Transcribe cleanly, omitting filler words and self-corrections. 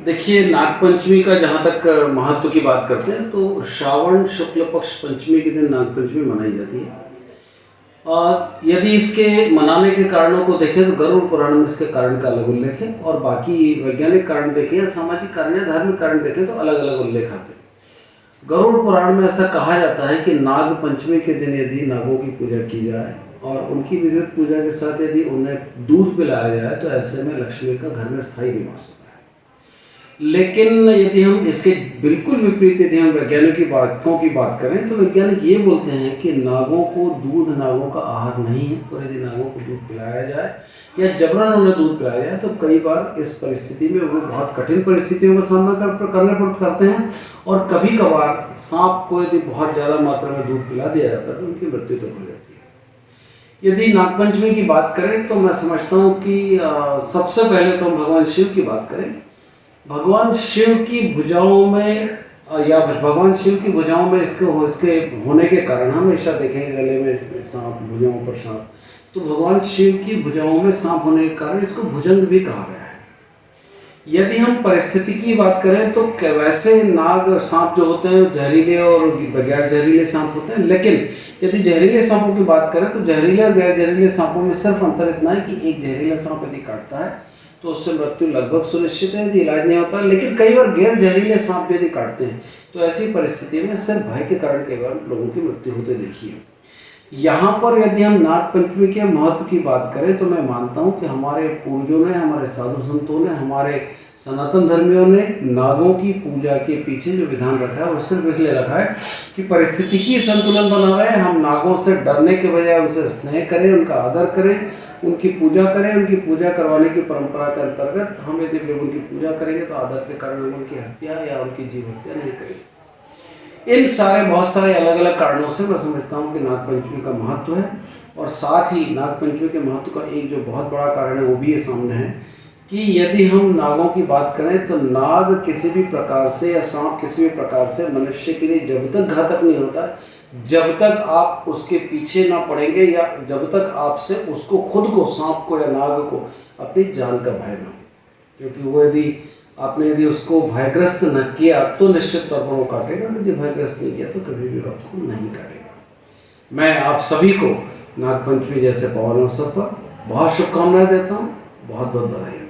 देखिए, नागपंचमी का जहाँ तक महत्व की बात करते हैं तो श्रावण शुक्ल पक्ष पंचमी के दिन नागपंचमी मनाई जाती है। और यदि इसके मनाने के कारणों को देखें तो गरुड़ पुराण में इसके कारण का अलग उल्लेख है, और बाकी वैज्ञानिक कारण देखें या सामाजिक कारण या धार्मिक कारण देखें तो अलग अलग उल्लेख आते हैं। गरुड़ पुराण में ऐसा कहा जाता है कि नाग पंचमी के दिन यदि नागों की पूजा की जाए और उनकी विधिवत पूजा के साथ यदि उन्हें दूध पिलाया जाए तो ऐसे में लक्ष्मी का घर में स्थायी निवास होता है। लेकिन यदि हम इसके बिल्कुल विपरीत यदि हम वैज्ञानिक की बातों की बात करें तो वैज्ञानिक ये बोलते हैं कि नागों को दूध नागों का आहार नहीं है, और यदि नागों को दूध पिलाया जाए या जबरन उन्हें दूध पिलाया जाए तो कई बार इस परिस्थिति में वो बहुत कठिन परिस्थितियों का सामना करते हैं, और कभी कभार सांप को यदि बहुत ज़्यादा मात्रा में दूध पिला दिया जाता है तो उनकी मृत्यु तक हो जाती है। यदि नागपंचमी की बात करें तो मैं समझता हूँ कि सबसे पहले तो हम भगवान शिव की बात करें। भगवान शिव की भुजाओं में भगवान शिव की भुजाओं में इसके होने के कारण हमेशा देखेंगे गले में सांप, भुजाओं पर सांप, तो भगवान शिव की भुजाओं में सांप होने के कारण इसको भुजंग भी कहा गया है। यदि हम परिस्थिति की बात करें तो वैसे नाग सांप जो होते हैं जहरीले और बगैर जहरीले सांप होते हैं, लेकिन यदि जहरीले सांपों की बात करें तो जहरीले और गैर जहरीले सांपों में सिर्फ अंतर इतना है कि एक जहरीला सांप यदि काटता है तो उससे मृत्यु लगभग सुनिश्चित है यदि इलाज नहीं होता, लेकिन कई बार गैर जहरीले सांप यदि काटते हैं तो ऐसी परिस्थिति में सिर्फ भय के कारण कई बार लोगों की मृत्यु होते देखी है। यहाँ पर यदि हम नाग पंचमी के महत्व की बात करें तो मैं मानता हूँ कि हमारे पूर्वजों ने, हमारे साधु संतों ने, हमारे सनातन धर्मियों ने नागों की पूजा के पीछे जो विधान रखा है वो सिर्फ इसलिए रखा है कि परिस्थितिकी संतुलन बना रहे। हम नागों से डरने के बजाय उनसे स्नेह करें, उनका आदर करें, उनकी पूजा करें। उनकी पूजा करवाने की परंपरा के अंतर्गत हम यदि उनकी पूजा करेंगे तो आदर के कारण हम उनकी हत्या या उनकी जीव हत्या नहीं करेंगे। इन बहुत सारे अलग अलग कारणों से मैं समझता हूँ कि नागपंचमी का महत्व है, और साथ ही नागपंचमी के महत्व का एक जो बहुत बड़ा कारण है वो भी ये सामने है कि यदि हम नागों की बात करें तो नाग किसी भी प्रकार से या सांप किसी भी प्रकार से मनुष्य के लिए जब तक घातक नहीं होता है, जब तक आप उसके पीछे ना पड़ेंगे या जब तक आपसे उसको खुद को, सांप को या नाग को अपनी जान का भय ना हो, क्योंकि वो यदि उसको भयग्रस्त न किया तो निश्चित तौर पर वो काटेगा, यदि भयग्रस्त नहीं किया तो कभी भी आपको नहीं काटेगा। मैं आप सभी को नागपंचमी जैसे पावन अवसर पर बहुत शुभकामनाएं देता हूँ। बहुत बहुत बधाई।